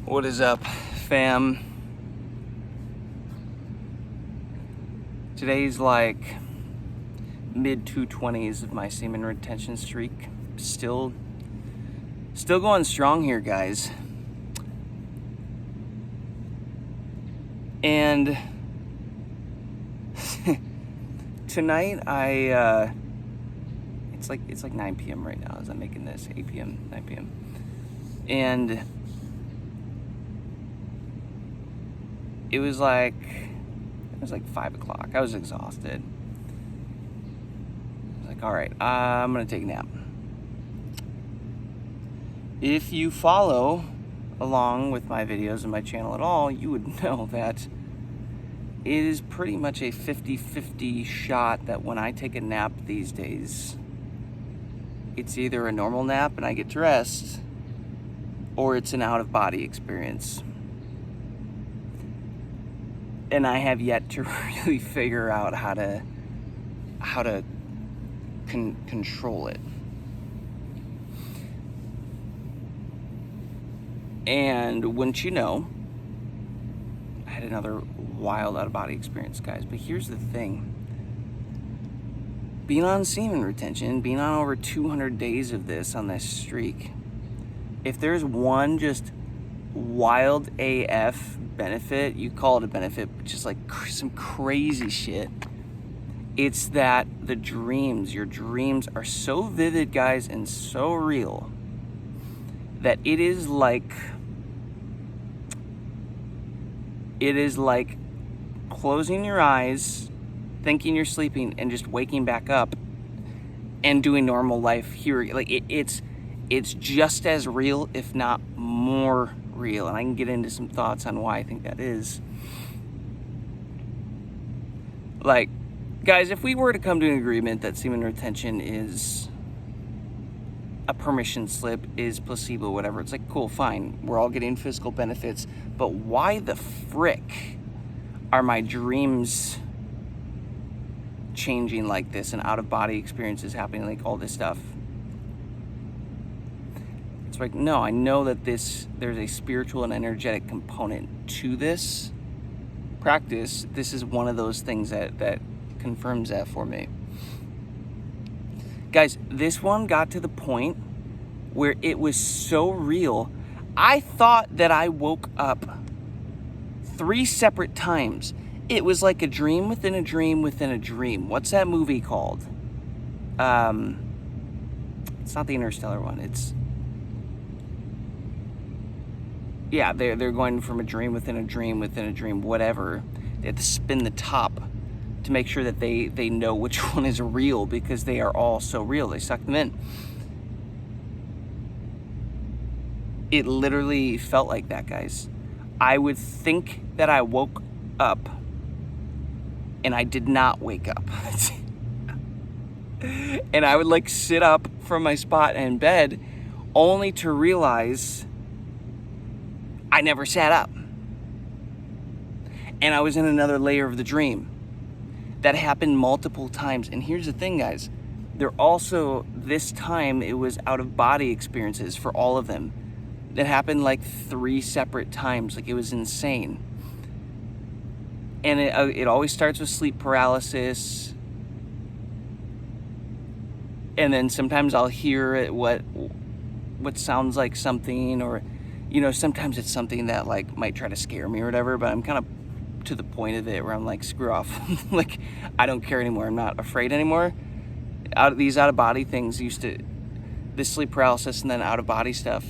What is up, fam? Today's like mid 220s of my semen retention streak. Still going strong here, guys. And tonight it's like 9 p.m. right now as I'm making this, 8 p.m., 9 p.m. And it was like 5 o'clock. I was exhausted. I was like, all right, I'm gonna take a nap. If you follow along with my videos and my channel at all, you would know that it is pretty much a 50-50 shot that when I take a nap these days, it's either a normal nap and I get dressed, or it's an out-of-body experience. And I have yet to really figure out how to control it. And wouldn't you know, I had another wild out-of-body experience, guys. But here's the thing. Being on semen retention, being on over 200 days of this on this streak, if there's one just wild AF benefit, you call it a benefit, but just like some crazy shit, it's that your dreams are so vivid, guys, and so real that it is like closing your eyes, thinking you're sleeping, and just waking back up and doing normal life here. Like it's just as real, if not more real, and I can get into some thoughts on why I think that is. Like, guys, if we were to come to an agreement that semen retention is a permission slip, is placebo, whatever, it's like, cool, fine, we're all getting physical benefits, but why the frick are my dreams changing like this and out-of-body experiences happening, like all this stuff? It's like, no, I know that there's a spiritual and energetic component to this practice. This is one of those things that confirms that for me. Guys, this one got to the point where it was so real, I thought that I woke up 3 separate times. It was like a dream within a dream within a dream. What's that movie called? It's not the Interstellar one. Yeah, they're going from a dream within a dream within a dream, whatever. They have to spin the top to make sure that they know which one is real, because they are all so real. They suck them in. It literally felt like that, guys. I would think that I woke up, and I did not wake up. And I would like sit up from my spot in bed, only to realize I never sat up. And I was in another layer of the dream. That happened multiple times. And here's the thing, guys. They're also, this time, it was out-of-body experiences for all of them. That happened like 3 separate times. Like, it was insane. And it always starts with sleep paralysis. And then sometimes I'll hear it, what sounds like something, or, you know, sometimes it's something that like might try to scare me or whatever, but I'm kind of to the point of it where I'm like, screw off. Like, I don't care anymore. I'm not afraid anymore. These out-of-body things this sleep paralysis and then out-of-body stuff,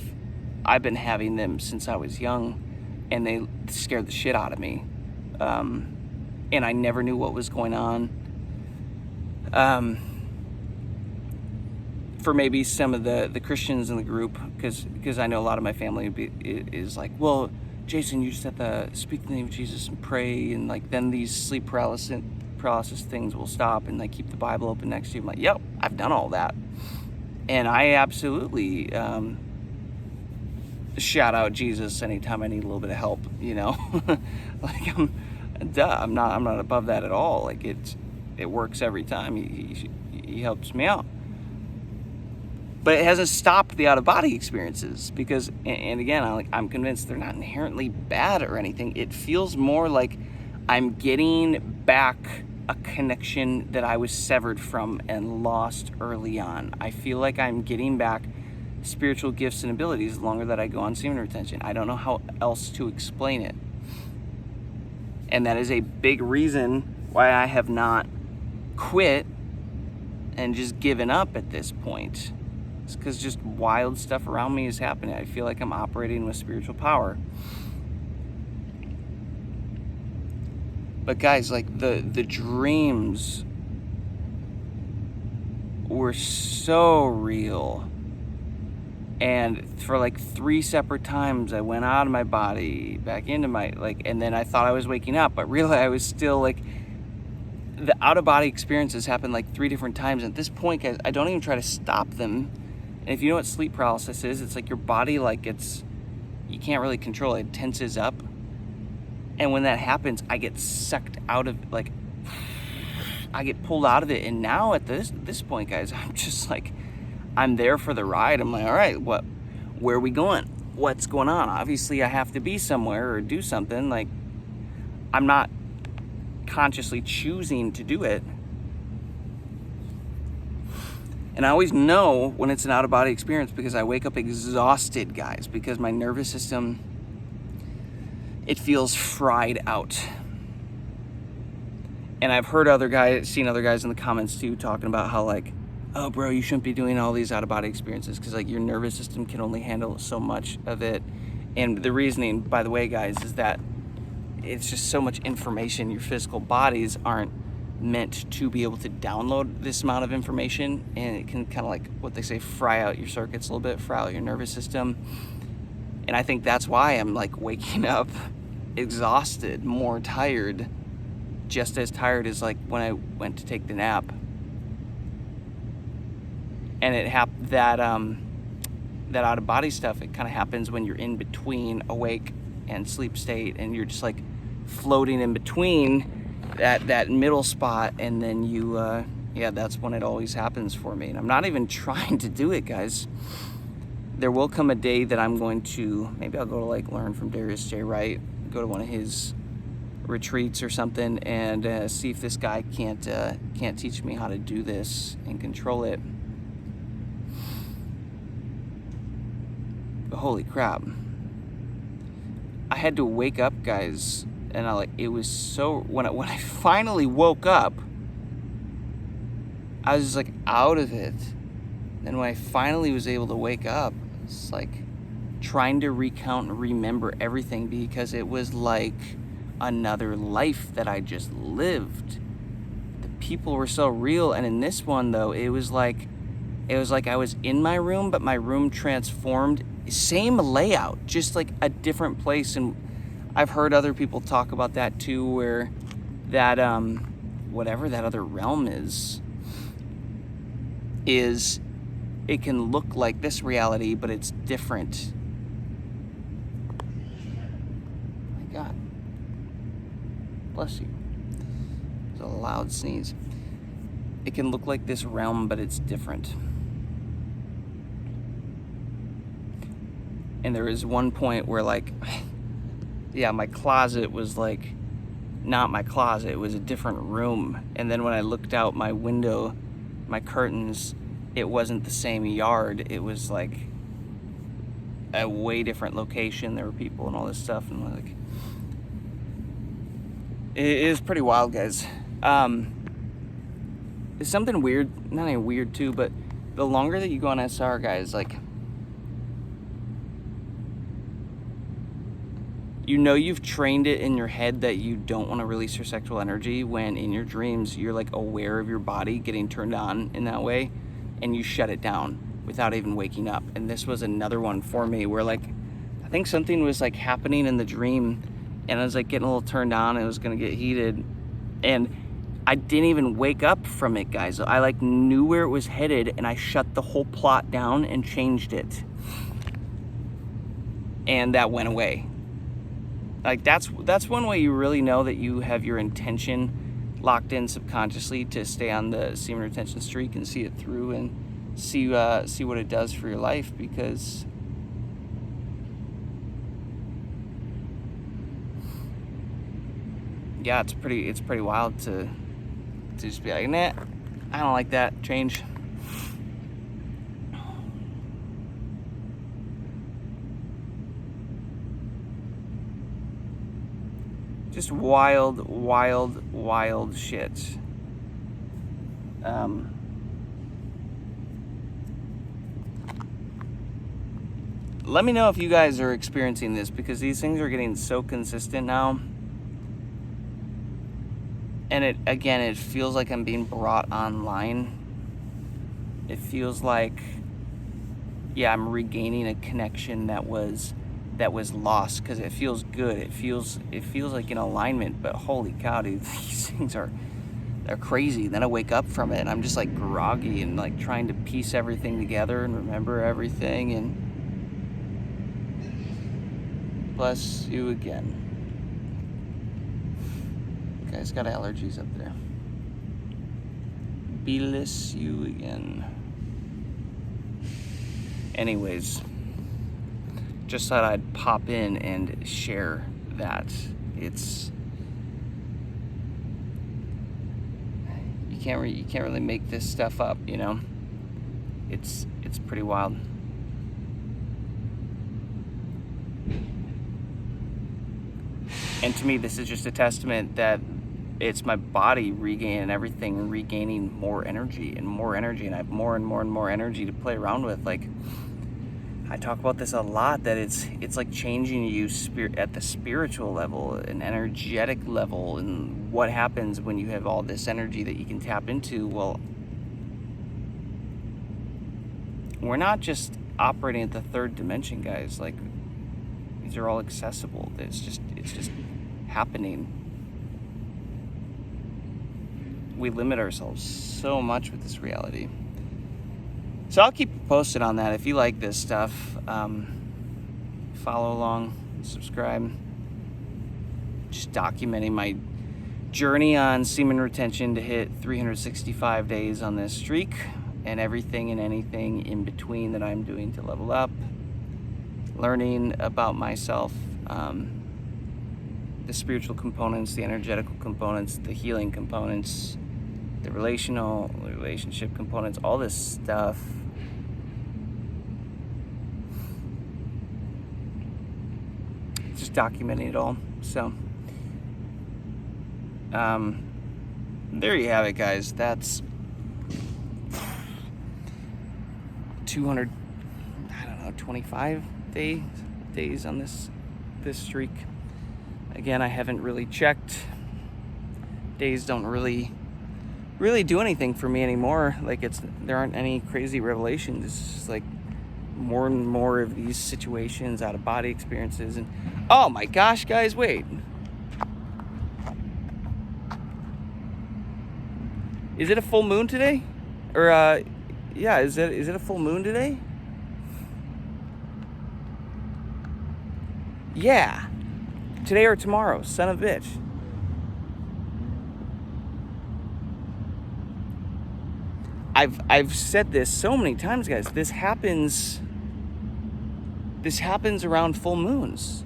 I've been having them since I was young, and they scared the shit out of me. And I never knew what was going on. For maybe some of the Christians in the group, because I know a lot of my family is like, well, Jason, you just have to speak the name of Jesus and pray, and like then these sleep paralysis things will stop, and like keep the Bible open next to you. I'm like, yep, I've done all that, and I absolutely shout out Jesus anytime I need a little bit of help. You know, like I'm not above that at all. Like it works every time. He helps me out. But it hasn't stopped the out-of-body experiences because, and again, I'm convinced they're not inherently bad or anything. It feels more like I'm getting back a connection that I was severed from and lost early on. I feel like I'm getting back spiritual gifts and abilities the longer that I go on semen retention. I don't know how else to explain it. And that is a big reason why I have not quit and just given up at this point. It's because just wild stuff around me is happening. I feel like I'm operating with spiritual power. But guys, like the dreams were so real. And for like 3 separate times, I went out of my body, back into my, and then I thought I was waking up, but really I was still like, the out-of-body experiences happened like 3 different times. And at this point, guys, I don't even try to stop them. And if you know what sleep paralysis is, it's like your body, you can't really control it. It tenses up. And when that happens, I get sucked out of, I get pulled out of it. And now at this point, guys, I'm just like, I'm there for the ride. I'm like, all right, where are we going? What's going on? Obviously, I have to be somewhere or do something. Like, I'm not consciously choosing to do it. And I always know when it's an out-of-body experience because I wake up exhausted, guys, because my nervous system, it feels fried out. And I've heard seen other guys in the comments too talking about how like, oh bro, you shouldn't be doing all these out-of-body experiences because like your nervous system can only handle so much of it. And the reasoning, by the way, guys, is that it's just so much information. Your physical bodies aren't meant to be able to download this amount of information, and it can kind of like what they say, fry out your circuits a little bit, fry out your nervous system. And I think that's why I'm like waking up exhausted, more tired, just as tired as like when I went to take the nap. And that out of body stuff, it kind of happens when you're in between awake and sleep state, and you're just like floating in between that middle spot, and then you that's when it always happens for me. And I'm not even trying to do it, guys. There will come a day that I'm going to, maybe I'll go to like learn from Darius J. Wright, go to one of his retreats or something, and see if this guy can't teach me how to do this and control it. But holy crap, I had to wake up, guys, and it was so, when I finally woke up, I was just like out of it. And when I finally was able to wake up, it's like trying to recount and remember everything, because it was like another life that I just lived. The people were so real. And in this one though, it was like I was in my room, but my room transformed. Same layout, just like a different place. And I've heard other people talk about that too, where that whatever that other realm is it can look like this reality, but it's different. My God, bless you. It's a loud sneeze. It can look like this realm, but it's different. And there was one point where my closet was like not my closet, it was a different room. And then when I looked out my window, my curtains, it wasn't the same yard. It was like a way different location. There were people and all this stuff, and like it is pretty wild, guys. It's something weird, not any weird too, but the longer that you go on SR, guys, like, you've trained it in your head that you don't want to release your sexual energy, when in your dreams you're like aware of your body getting turned on in that way, and you shut it down without even waking up. And this was another one for me where like I think something was like happening in the dream, and I was like getting a little turned on, and it was gonna get heated, and I didn't even wake up from it, guys. I like knew where it was headed, and I shut the whole plot down and changed it, and that went away. Like that's one way you really know that you have your intention locked in subconsciously to stay on the semen retention streak and see it through and see what it does for your life, because yeah, it's pretty wild to just be like, nah, I don't like that, change. Just wild shit. Let me know if you guys are experiencing this, because these things are getting so consistent now. And it feels like I'm being brought online. It feels like, yeah, I'm regaining a connection that was lost, because it feels good. It feels like in alignment, but holy cow, dude, these things they're crazy. Then I wake up from it and I'm just like groggy and like trying to piece everything together and remember everything. And bless you again. Guy's got allergies up there. Bless you again. Anyways, just thought I'd pop in and share that. You can't really make this stuff up, you know. It's pretty wild. And to me, this is just a testament that it's my body regaining everything and regaining more energy, and I have more and more energy to play around with. Like, I talk about this a lot, that it's like changing you at the spiritual level, an energetic level, and what happens when you have all this energy that you can tap into. Well, we're not just operating at the third dimension, guys. Like, these are all accessible. It's just happening. We limit ourselves so much with this reality. So I'll keep you posted on that. If you like this stuff, follow along, subscribe. Just documenting my journey on semen retention to hit 365 days on this streak, and everything and anything in between that I'm doing to level up. Learning about myself, the spiritual components, the energetical components, the healing components, the relationship components, all this stuff. Just documenting it all. So, there you have it, guys. That's 25 days on this streak. Again, I haven't really checked. Days don't really do anything for me anymore. Like, there aren't any crazy revelations. It's just like more and more of these situations, out of body experiences. And oh my gosh, guys, wait. Is it a full moon today? Or yeah, is it a full moon today? Yeah. Today or tomorrow, son of a bitch. I've said this so many times, guys. This happens around full moons.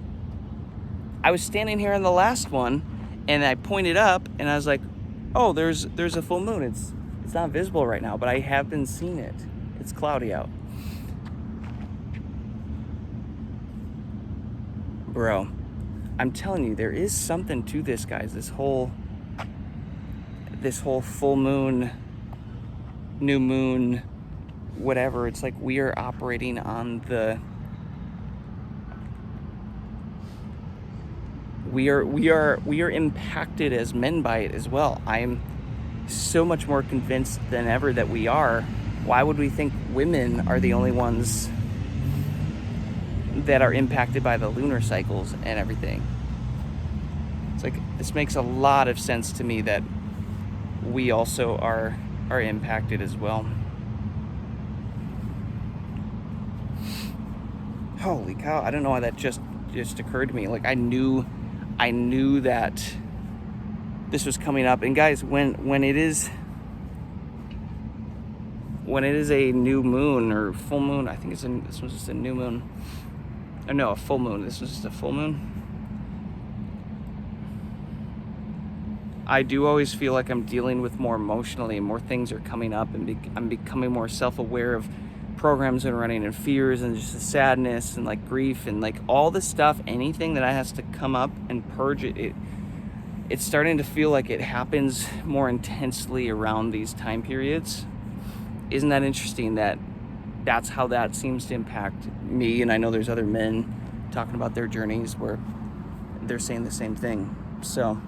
I was standing here on the last one, and I pointed up, and I was like, "Oh, there's a full moon. It's not visible right now, but I have been seeing it. It's cloudy out." Bro, I'm telling you, there is something to this, guys. This whole full moon, new moon, whatever. It's like we are operating on the. We are impacted as men by it as well. I'm so much more convinced than ever that we are. Why would we think women are the only ones that are impacted by the lunar cycles and everything? It's like, this makes a lot of sense to me that we also are impacted as well. Holy cow, I don't know why that just occurred to me. Like, I knew that this was coming up. And guys, when it is, when it is a new moon or full moon, I think this was just a new moon. Or no, a full moon. This was just a full moon. I do always feel like I'm dealing with more emotionally, and more things are coming up, and I'm becoming more self-aware of programs that are running, and fears, and just the sadness, and like grief, and like all this stuff. Anything that has to come up and purge it, it's starting to feel like it happens more intensely around these time periods. Isn't that interesting that that's how that seems to impact me? And I know there's other men talking about their journeys where they're saying the same thing. So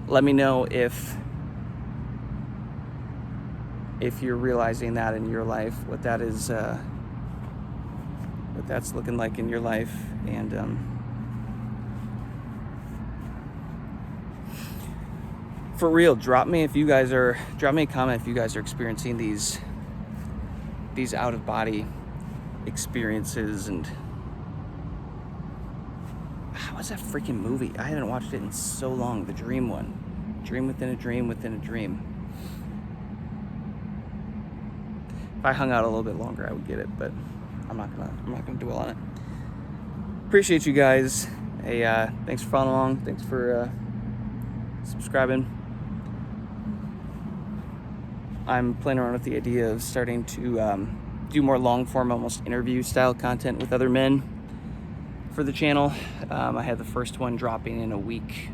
let me know if you're realizing that in your life, what that is, what that's looking like in your life. And for real, drop me a comment if you guys are experiencing these out of body experiences. And how was that freaking movie? I haven't watched it in so long. The dream one. Dream within a dream within a dream. If I hung out a little bit longer, I would get it, but I'm not gonna dwell on it. Appreciate you guys. Hey, thanks for following along. Thanks for subscribing. I'm playing around with the idea of starting to do more long form, almost interview style content with other men for the channel. I had the first one dropping in a week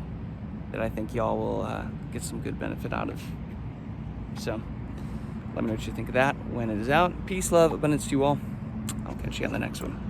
that I think y'all will get some good benefit out of. So let me know what you think of that when it is out. Peace, love, abundance to you all. I'll catch you on the next one.